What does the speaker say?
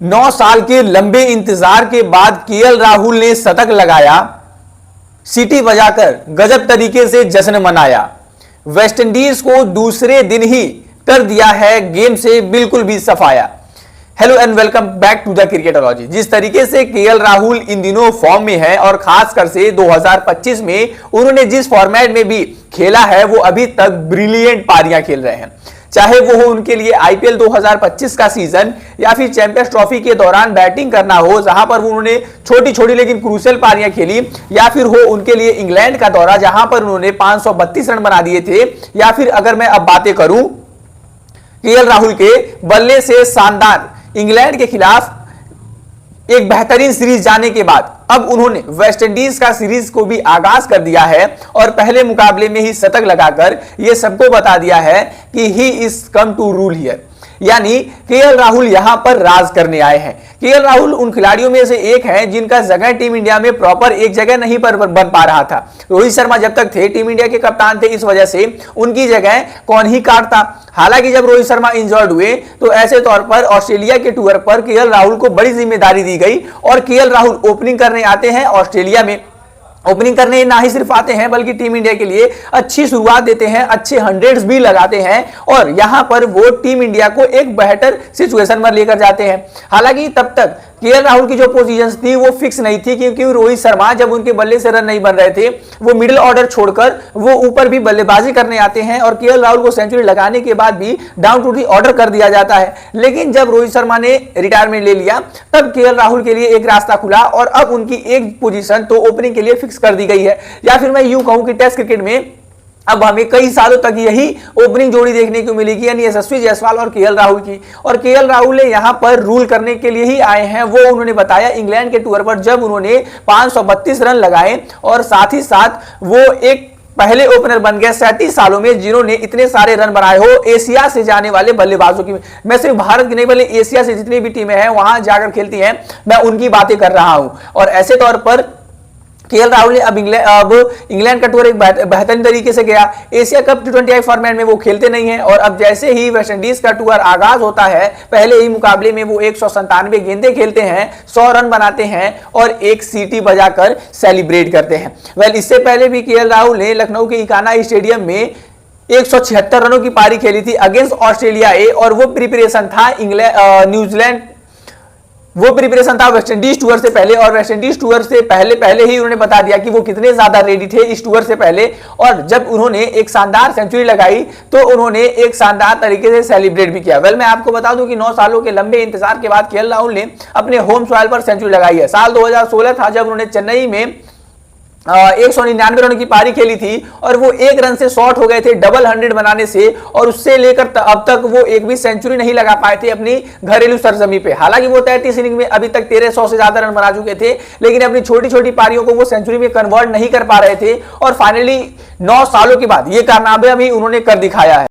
9 साल के लंबे इंतजार के बाद केएल राहुल ने शतक लगाया, सीटी बजाकर गजब तरीके से जश्न मनाया। वेस्टइंडीज को दूसरे दिन ही कर दिया है गेम से बिल्कुल भी सफाया। Hello and welcome back to the Cricketology. जिस तरीके से केएल राहुल इन दिनों फॉर्म में है और खासकर से 2025 में उन्होंने जिस फॉर्मेट में भी खेला है वो अभी तक ब्रिलियंट पारियां खेल रहे हैं, चाहे वो हो उनके लिए आईपीएल 2025 का सीजन या फिर चैंपियंस ट्रॉफी के दौरान बैटिंग करना हो जहां पर उन्होंने छोटी छोटी लेकिन क्रूशियल पारियां खेली, या फिर हो उनके लिए इंग्लैंड का दौरा जहां पर उन्होंने 532 रन बना दिए थे, या फिर अगर मैं अब बातें करूं केएल राहुल के बल्ले से शानदार इंग्लैंड के खिलाफ एक बेहतरीन सीरीज जाने के बाद अब उन्होंने वेस्टइंडीज का सीरीज को भी आगाज कर दिया है और पहले मुकाबले में ही शतक लगाकर यह सबको बता दिया है कि he is come to rule here, यानी केएल राहुल यहां पर राज करने आए हैं। केएल राहुल उन खिलाड़ियों में से एक हैं जिनका जगह टीम इंडिया में प्रॉपर एक जगह नहीं पर बन पा रहा था। रोहित शर्मा जब तक थे टीम इंडिया के कप्तान थे, इस वजह से उनकी जगह कौन ही काटता। हालांकि जब रोहित शर्मा इंजर्ड हुए तो ऐसे तौर पर ऑस्ट्रेलिया के टूर पर केएल राहुल को बड़ी जिम्मेदारी दी गई और केएल राहुल ओपनिंग करने आते हैं। ऑस्ट्रेलिया में ओपनिंग करने ना ही सिर्फ आते हैं बल्कि टीम इंडिया के लिए अच्छी शुरुआत देते हैं, अच्छे हंड्रेड्स भी लगाते हैं और यहां पर वो टीम इंडिया को एक बेहतर सिचुएशन में लेकर जाते हैं। हालांकि तब तक केएल राहुल की जो पोजीशंस थी वो फिक्स नहीं थी, क्योंकि रोहित शर्मा जब उनके बल्ले से रन नहीं बन रहे थे वो मिडिल ऑर्डर छोड़कर वो ऊपर भी बल्लेबाजी करने आते हैं और केएल राहुल को सेंचुरी लगाने के बाद भी डाउन टू दी ऑर्डर कर दिया जाता है। लेकिन जब रोहित शर्मा ने रिटायरमेंट ले लिया तब केएल राहुल के लिए एक रास्ता खुला और अब उनकी एक पोजीशन तो ओपनिंग के लिए फिक्स कर दी गई है, या फिर मैं यूं कहूं कि टेस्ट क्रिकेट में अब हमें कई सालों तक यही ओपनिंग जोड़ी देखने को मिलेगी, यानी यशस्वी जायसवाल और केएल राहुल की। और केएल राहुल ने यहां पर रूल करने के लिए ही आए हैं, वो उन्होंने बताया इंग्लैंड के टूर पर जब उन्होंने 532 रन लगाए और साथ ही साथ वो एक पहले ओपनर बन गए 37 सालों में जिन्होंने इतने सारे रन बनाए हो एशिया से जाने वाले बल्लेबाजों की। मैं सिर्फ भारत की नहीं बल्कि एशिया से जितनी भी टीमें हैं वहां जाकर खेलती हैं मैं उनकी बातें कर रहा हूं। और ऐसे तौर पर केएल राहुल ने अब इंग्लैंड का टूर एक बेहतरीन तरीके से गया। एशिया कप T20I फॉर्मेट में वो खेलते नहीं है और अब जैसे ही वेस्टइंडीज का टूर आगाज होता है पहले ही मुकाबले में वो 197 गेंदें खेलते हैं, 100 रन बनाते हैं और एक सीटी बजाकर सेलिब्रेट करते हैं। वेल, इससे पहले भी केएल राहुल ने लखनऊ के इकाना स्टेडियम में 176 रनों की पारी खेली थी अगेंस्ट ऑस्ट्रेलिया ए, और वो प्रिपरेशन था न्यूजीलैंड, वो प्रिपरेशन था वेस्टइंडीज टूर से पहले। और वेस्टइंडीज टूर से पहले ही उन्होंने बता दिया कि वो कितने ज्यादा रेडी थे इस टूर से पहले, और जब उन्होंने एक शानदार सेंचुरी लगाई तो उन्होंने एक शानदार तरीके से सेलिब्रेट भी किया। वेल, मैं आपको बता दूं कि 9 सालों के लंबे इंतजार के बाद केएल राहुल ने अपने होम सॉइल पर सेंचुरी लगाई है। साल 2016 था जब उन्होंने चेन्नई में 199 रनों की पारी खेली थी और वो एक रन से शॉर्ट हो गए थे डबल 100 बनाने से, और उससे लेकर अब तक वो एक भी सेंचुरी नहीं लगा पाए थे अपनी घरेलू सरजमी पे। हालांकि वो 33 इनिंग में अभी तक 1300 से ज्यादा रन बना चुके थे, लेकिन अपनी छोटी छोटी पारियों को वो सेंचुरी में कन्वर्ट नहीं कर पा रहे थे और फाइनली 9 सालों के बाद ये कारनामा भी उन्होंने कर दिखाया है।